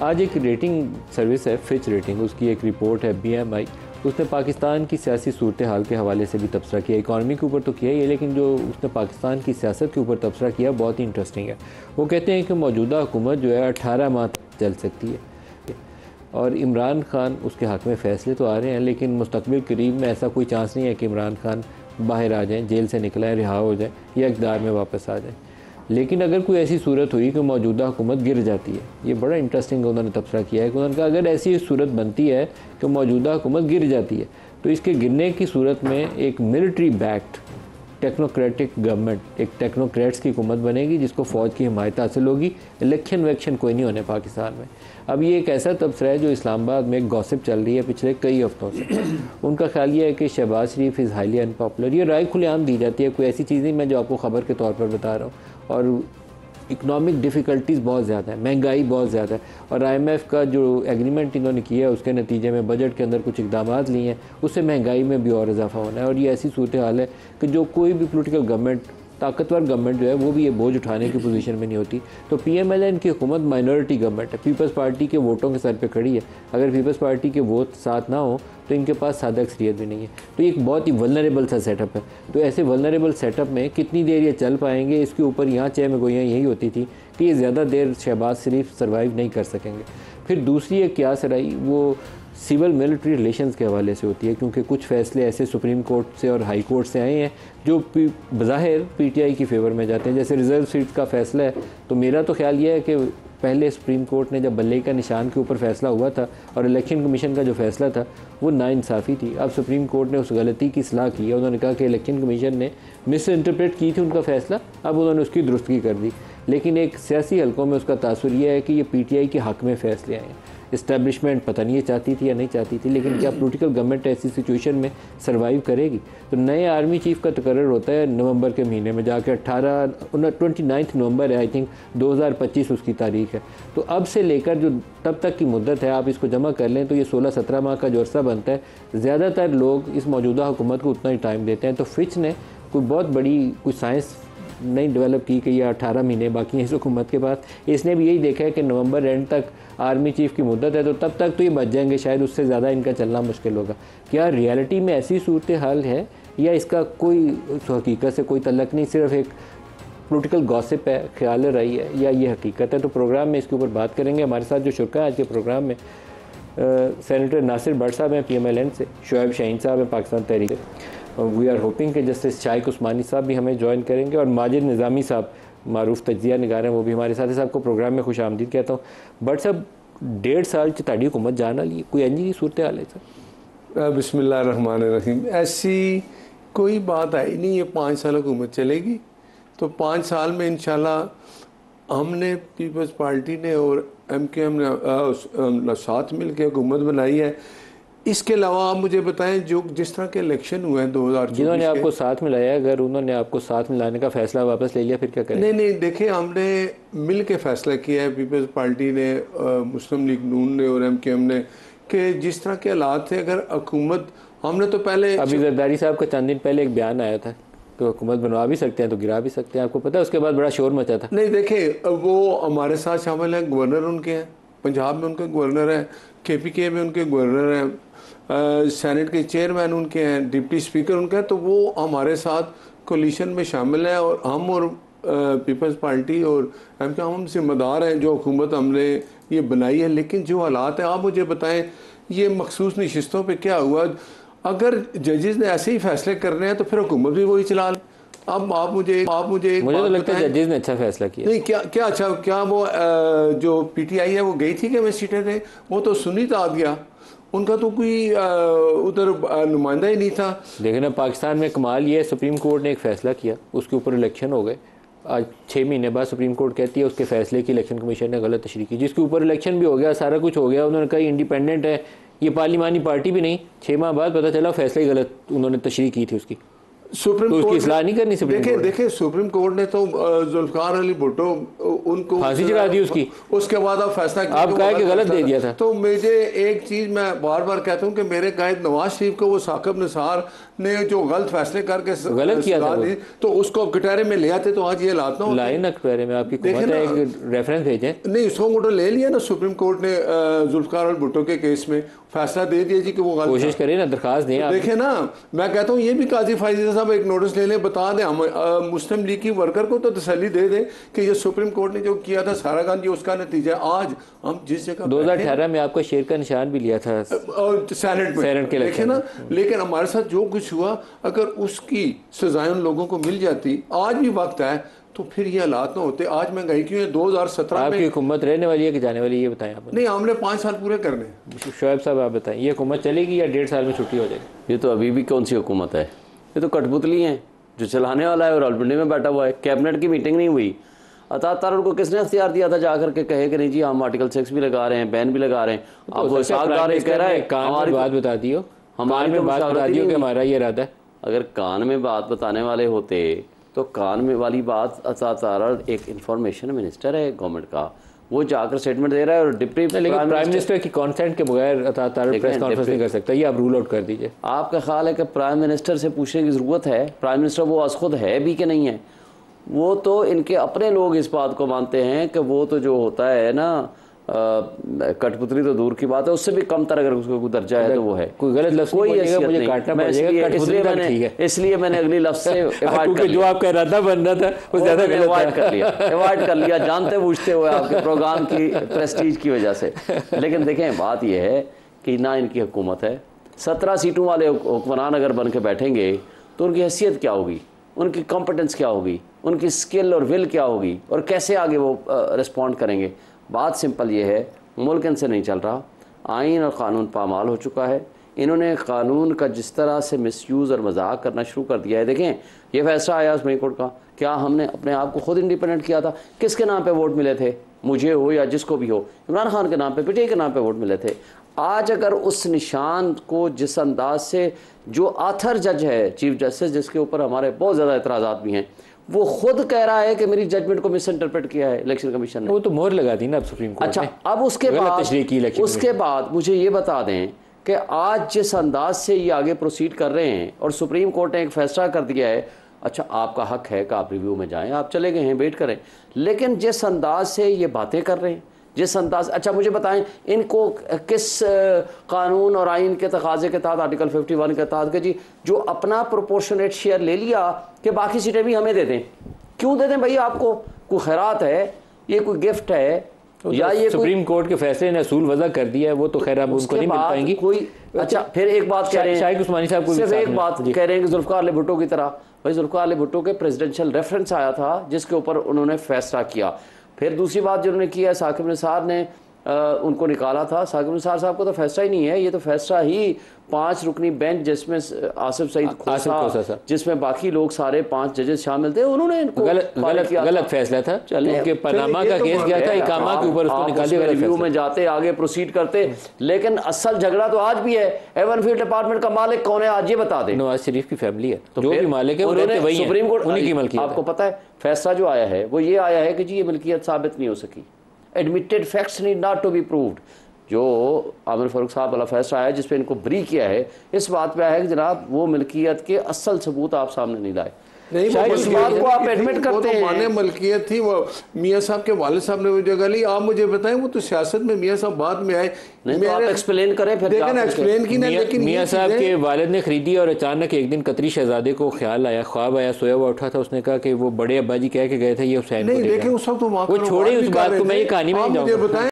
आज एक rating service है फिच रेटिंग, उसकी एक रिपोर्ट है BMI, उसने पाकिस्तान की सियासी सूरत हाल के हवाले से भी तबसरा किया। इकॉनमी के ऊपर तो किया ही है, लेकिन जो उसने पाकिस्तान की सियासत के ऊपर तबसरा किया बहुत ही इंटरेस्टिंग है। वो कहते हैं कि मौजूदा हुकूमत जो है 18 माह तक चल सकती है और इमरान खान उसके हक़ में फ़ैसले तो आ रहे हैं, लेकिन मुस्तक़बिल करीब में ऐसा कोई चांस नहीं है कि इमरान खान बाहर आ जाएँ, जेल से निकलें, रिहा हो जाएँ या इक़्तिदार में वापस आ जाएँ। लेकिन अगर कोई ऐसी सूरत हुई कि मौजूदा हुकूमत गिर जाती है, ये बड़ा इंटरेस्टिंग उन्होंने तबसरा किया है कि उन्होंने कहा अगर ऐसी सूरत बनती है कि मौजूदा हुकूमत गिर जाती है तो इसके गिरने की सूरत में एक मिलिट्री बैक्ड टेक्नोक्रेटिक गवर्नमेंट, एक टेक्नोक्रेट्स की हुकूमत बनेगी जिसको फ़ौज की हिमायत हासिल होगी। इलेक्शन वैक्शन कोई नहीं होने पाकिस्तान में। अब ये एक ऐसा तबसरा है जो इस्लामाबाद में एक गॉसिप चल रही है पिछले कई हफ्तों से। उनका ख्याल ये है कि शहबाज शरीफ इज़ हाईली अनपॉपुलर। ये राय खुलेआम दी जाती है, कोई ऐसी चीज़ नहीं मैं जो आपको ख़बर के तौर पर बता रहा हूँ। और इकनॉमिक डिफ़िकल्टीज़ बहुत ज़्यादा है, महंगाई बहुत ज़्यादा है, और IMF का जो एग्रीमेंट इन्होंने किया है उसके नतीजे में बजट के अंदर कुछ इक़दाम लिए हैं, उससे महंगाई में भी और इजाफा होना है। और ये ऐसी सूरत हाल है कि जो कोई भी पोलिटिकल गवर्नमेंट, ताकतवर गवर्नमेंट जो है वो भी ये बोझ उठाने की पोजीशन में नहीं होती। तो PMLN की हुकूमत माइनॉरिटी गवर्नमेंट है, पीपल्स पार्टी के वोटों के सर पे खड़ी है। अगर पीपल्स पार्टी के वोट साथ ना हो तो इनके पास सादा अक्सरियत भी नहीं है। तो ये एक बहुत ही वल्नरेबल सा सेटअप है। तो ऐसे वल्नरेबल सेटअप में कितनी देर ये चल पाएंगे, इसके ऊपर यहाँ चह में गोइयाँ यही होती थी कि ये ज़्यादा देर शहबाज शरीफ सर्वाइव नहीं कर सकेंगे। फिर दूसरी एक क्यास रही वो सिविल मिलिट्री रिलेशंस के हवाले से होती है, क्योंकि कुछ फ़ैसले ऐसे सुप्रीम कोर्ट से और हाई कोर्ट से आए हैं जो बज़ाहिर PTI की फेवर में जाते हैं। जैसे रिज़र्व सीट का फ़ैसला है, तो मेरा तो ख्याल ये है कि पहले सुप्रीम कोर्ट ने जब बल्ले का निशान के ऊपर फ़ैसला हुआ था और इलेक्शन कमीशन का जो फ़ैसला था वो नाइंसाफ़ी थी। अब सुप्रीम कोर्ट ने उस गलती की इस्लाह की है। उन्होंने कहा कि इलेक्शन कमीशन ने मिस इंटरप्रेट की थी उनका फ़ैसला, अब उन्होंने उसकी दुरुस्तगी कर दी। लेकिन एक सियासी हलकों में उसका तासुर यह है कि ये PTI के हक़ में फ़ैसले आए हैं। इस्टेब्लिशमेंट पता नहीं ये चाहती थी या नहीं चाहती थी, लेकिन क्या पॉलिटिकल गवर्नमेंट ऐसी सिचुएशन में सर्वाइव करेगी? तो नए आर्मी चीफ का तकर्रर होता है नवंबर के महीने में जाकर, 29 नवंबर है आई थिंक 2025 उसकी तारीख है। तो अब से लेकर जो तब तक की मुद्दत है आप इसको जमा कर लें तो ये 16-17 माह का जो अर्सा बनता है। ज़्यादातर लोग इस मौजूदा हुकूमत को उतना ही टाइम देते हैं। तो फिच ने कोई बहुत बड़ी कोई साइंस नहीं डेवलप की कि ये 18 महीने बाकी हैं इस हुकूमत के पास। इसने भी यही देखा है कि नवंबर एंड तक आर्मी चीफ की मुद्दत है, तो तब तक तो ये बच जाएंगे, शायद उससे ज़्यादा इनका चलना मुश्किल होगा। क्या रियलिटी में ऐसी सूरत हाल है या इसका कोई हकीकत से कोई तल्लक नहीं, सिर्फ एक पॉलिटिकल गॉसिप है, ख्याल रही है, या ये हकीकत है? तो प्रोग्राम में इसके ऊपर बात करेंगे। हमारे साथ जो शुरा है आज के प्रोग्राम में सेनेटर नासिर भट्ट साहब हैं PMLN से, शुएब शाहीन साहब हैं पाकिस्तान तहरीक से, वी आर होपिंग कि जस्टिस शाइक उस्मानी साहब भी हमें ज्वाइन करेंगे, और माजिद निज़ामी साहब मारूफ तजिया निगार हैं वो भी हमारे साथ हैं। साहब को प्रोग्राम में खुश आमदीद कहता हूँ। बट साहब 1.5 साल ताड़ी हुकूमत जान वाली कोई इंजी की सूरत हाल है सर? बिस्मिल्लाहिर्रहमानिर्रहीम। ऐसी कोई बात आई नहीं, ये 5 साल हुकूमत चलेगी। तो 5 साल में इंशाल्लाह हमने पीपल्स पार्टी ने और MKM ने साथ मिल के हुकूमत बनाई है। इसके अलावा आप मुझे बताएं जो जिस तरह के इलेक्शन हुए हैं 2024 जिन्होंने आपको साथ मिलाया, अगर उन्होंने आपको साथ मिलाने का फैसला वापस ले लिया फिर क्या करें? नहीं, देखिए हमने मिल के फैसला किया है, पीपल्स पार्टी ने, मुस्लिम लीग नून ने और MKM ने, कि जिस तरह के हालात थे अगर हुकूमत हमने तो पहले अभी जरदारी साहब का चंद दिन पहले एक बयान आया था तो हुकूमत बनवा भी सकते हैं तो गिरा भी सकते हैं, आपको पता है? उसके बाद बड़ा शोर मचा था। नहीं देखिए, वो हमारे साथ शामिल हैं, गवर्नर उनके हैं, पंजाब में उनके गवर्नर हैं, KPK में उनके गवर्नर हैं, सेनेट के चेयरमैन उनके हैं, डिप्टी स्पीकर उनके हैं। तो वो हमारे साथ कोलिशन में शामिल हैं और हम और पीपल्स पार्टी और हम जिम्मेदार हैं जो हुकूमत हमने ये बनाई है। लेकिन जो हालात हैं आप मुझे बताएं, ये मखसूस नशिस्तों पे क्या हुआ? अगर जजेस ने ऐसे ही फैसले करने हैं तो फिर हुकूमत भी वही चला लें। अब आप मुझे तो लगता है जजेस ने अच्छा फैसला किया। नहीं, क्या अच्छा, क्या वो जो PTI है वो गई थी कि मैं सीटें थे, वो तो सुन्नी आ गया, उनका तो कोई उधर नुमाइंदा ही नहीं था। देखिए ना, पाकिस्तान में कमाल ये है, सुप्रीम कोर्ट ने एक फ़ैसला किया, उसके ऊपर इलेक्शन हो गए। आज 6 महीने बाद सुप्रीम कोर्ट कहती है उसके फैसले की इलेक्शन कमीशन ने गलत तशरीह की, जिसके ऊपर इलेक्शन भी हो गया, सारा कुछ हो गया। उन्होंने कहा इंडिपेंडेंट है, ये पार्लिमानी पार्टी भी नहीं। 6 माह बाद पता चला फैसला ही गलत उन्होंने तशरीह की थी उसकी। सुप्रीम तो उसकी इस्लाह नहीं करनी सुप्रीम कोर्ट? देखिए सुप्रीम कोर्ट ने तो जुल्फिकार अली भुट्टो उनको फांसी चढ़ा दी उसकी। उसके बाद अब फैसला किया, आप कहा कि गलत दे दिया था। तो मुझे एक चीज मैं बार बार कहता हूँ कि मेरे कायद नवाज शरीफ को वो साकिब निसार ने जो गलत फैसले करके गलत किया था दी, तो उसको कटहरे में ले आते तो आज ये हालात ना होते। लाए ना कटहरे में, आपकी हुकूमत है, एक रेफरेंस भेजें। नहीं, उसको मोटो ले लिया ना सुप्रीम कोर्ट ने जुल्फकार और भुट्टो के केस में फैसला दे दिया जी कि वो गलत। कोशिश करिए ना, दरखास्त दें। देखें ना, मैं कहता हूँ ये भी काजी फायदा साहब एक नोटिस ले लें, बता दें हम मुस्लिम लीग की वर्कर को तो तसल्ली दे दें कि ये सुप्रीम कोर्ट ने जो किया था सारा काम, ये उसका नतीजा। आज हम जिस जगह 2018 में आपका शेर का निशान भी लिया था और सेनेट के देखे ना, लेकिन हमारे साथ जो कुछ हुआ, अगर उसकी सजाएं उन लोगों को मिल जाती, आज भी वक्त है, तो फिर ये हालात ना होते। आज महंगाई क्यों है? 2017 में आपकी हुकूमत रहने वाली है कि जाने वाली है, ये बताएं आप। नहीं, हमने 5 साल पूरे करने। शोएब साहब आप बताएं, ये हुकूमत चलेगी या 1.5 साल में छुट्टी हो जाएगी? ये तो अभी भी कौन सी हुकूमत है, ये तो कठपुतली हैं। जो चलाने वाला है और रावलपिंडी में बैठा हुआ है। कैबिनेट की मीटिंग नहीं हुई, अता तार उनको किसने अख्तियार दिया था जाकर के कहे कि नहीं जी हम आर्टिकल 6 भी लगा रहे हैं, बैन भी लगा रहे हैं। अब वो सागदार कह रहा है हमारी बात बता दियो, हमारी में बात बता दियो कि हमारा ये इरादा है। अगर कान में बात बताने वाले होते तो कान में वाली बात, अता तार एक इंफॉर्मेशन मिनिस्टर है गवर्नमेंट का, वो जाकर स्टेटमेंट दे रहा है और डिप्टी प्राइम मिनिस्टर की कंसेंट के बगैर अता तार प्रेस कॉन्फ्रेंस नहीं कर सकता। ये आप रूल आउट कर दीजिए। आपका ख्याल है कि प्राइम मिनिस्टर से पूछने की ज़रूरत है? प्राइम मिनिस्टर वो आज खुद है भी कि नहीं है? वो तो इनके अपने लोग इस बात को मानते हैं कि वो तो जो होता है ना, कठपुतली तो दूर की बात है, उससे भी कम तरह अगर उसको कोई दर्जा है तो वो है। कोई गलत लफ्ज़ कोई मुझे काटना पड़ेगा, इसलिए मैंने अगली लफ्ज़ से क्योंकि जो आपका इरादा बन रहा था वो ज़्यादा अवॉइड कर लिया जानते बूझते हुए आपके प्रोग्राम की प्रेस्टीज की वजह से। लेकिन देखें, बात यह है कि ना इनकी हुकूमत है, 17 सीटों वाले हुक्मरान अगर बन के बैठेंगे तो उनकी हैसियत क्या होगी, उनकी कॉम्पिटेंस क्या होगी, उनकी स्किल और विल क्या होगी, और कैसे आगे वो रिस्पॉन्ड करेंगे। बात सिंपल ये है, मुल्क इनसे नहीं चल रहा, आइन और क़ानून पामाल हो चुका है। इन्होंने कानून का जिस तरह से मिसयूज़ और मजाक करना शुरू कर दिया है। देखें, ये फैसला आया सुप्रीम कोर्ट का, क्या हमने अपने आप को खुद इंडिपेंडेंट किया था? किसके नाम पे वोट मिले थे? मुझे हो या जिसको भी हो, इमरान खान के नाम पे, पिटे के नाम पे वोट मिले थे। आज अगर उस निशान को जिस अंदाज से जो आथर जज है, चीफ जस्टिस, जिसके ऊपर हमारे बहुत ज़्यादा एतराज़ात भी हैं, वो खुद कह रहा है कि मेरी जजमेंट को मिस इंटरप्रेट किया है इलेक्शन कमीशन ने। वो तो मोहर लगा दी ना अब सुप्रीम कोर्ट ने। अच्छा, अब उसके बाद मुझे ये बता दें कि आज जिस अंदाज से ये आगे प्रोसीड कर रहे हैं और सुप्रीम कोर्ट ने एक फैसला कर दिया है, अच्छा आपका हक है कि आप रिव्यू में जाएं, आप चले गए हैं, वेट करें, लेकिन जिस अंदाज से ये बातें कर रहे हैं, जिस अंदाज, अच्छा मुझे बताएं इनको किस कानून और आइन के तकाजे के तहत, आर्टिकल 51 के तहत, कि जी जो अपना प्रोपोर्शनेट शेयर ले लिया कि बाकी सीटें भी हमें दे दें। क्यों दे दें भाई? आपको कोई खैरात है, ये कोई गिफ्ट है, या ये सुप्रीम कोर्ट के फैसले ने असूल वज़ा कर दिया है, वो तो खैर अब उनको नहीं मिल पाएंगी कोई। अच्छा, फिर एक बात कह रहे हैं शाहिद उस्मानी साहब को, सिर्फ एक बात कह रहे हैं कि जुल्फ़िकार अली भुट्टो की तरह, भाई जुल्फ़िकार अली भुट्टो के प्रेसिडेंशियल रेफरेंस आया था जिसके ऊपर उन्होंने फैसला किया। फिर दूसरी बात जो उन्होंने की है, साकिब निसार ने उनको निकाला था। साकिब निसार साहब को तो फैसला ही नहीं है, ये तो फैसला ही 5 रुकनी बेंच जिसमें आसिफ सईद खोसा, जिसमें बाकी लोग सारे 5 जजेस शामिल थे, उन्होंने इनको गलत फैसला था। क्योंकि पनामा का केस गया था, इकामा के ऊपर उसको निकाल दिया, रिव्यू में जाते, आगे प्रोसीड करते। लेकिन असल झगड़ा तो आज भी है। एवनफील्ड डिपार्टमेंट का मालिक कौन है आज ये बता दें। नवाज शरीफ की फैमिली है, तो जो भी मालिक है उन्होंने सुप्रीम कोर्ट उन्हीं की मलकियत। आपको पता है फैसला जो आया है वो ये आया है कि जी ये मिल्कियत साबित नहीं हो सकी, admitted facts need not to be proved. जो आमिर फारूक साहब वाला फैसला आया जिस पे इनको बरी किया है, इस बात पे आया है कि जनाब वो मिल्कियत के असल सबूत आप सामने नहीं लाए। नहीं, इस बात को आप एडमिट करते हैं। माने मलकियत थी, वो मियाँ साहब के वालिद साहब ने वो जगह ली। आप मुझे बताएं, वो तो सियासत में मियाँ साहब बाद में आए, तो आप एक्सप्लेन करें फिर। देखें एक्सप्लेन की ना, लेकिन मियाँ साहब के वालिद ने खरीदी और अचानक एक दिन कतरी शहजादे को ख्याल आया, ख्वाब आया, सोया हुआ उठा था, उसने कहा कि वो बड़े अब्बा जी कह के गए थे ये हुसैन को देगा। लेकिन उस वक्त वो छोड़े उस बात को, मैं ये कहानी में नहीं जाऊंगा।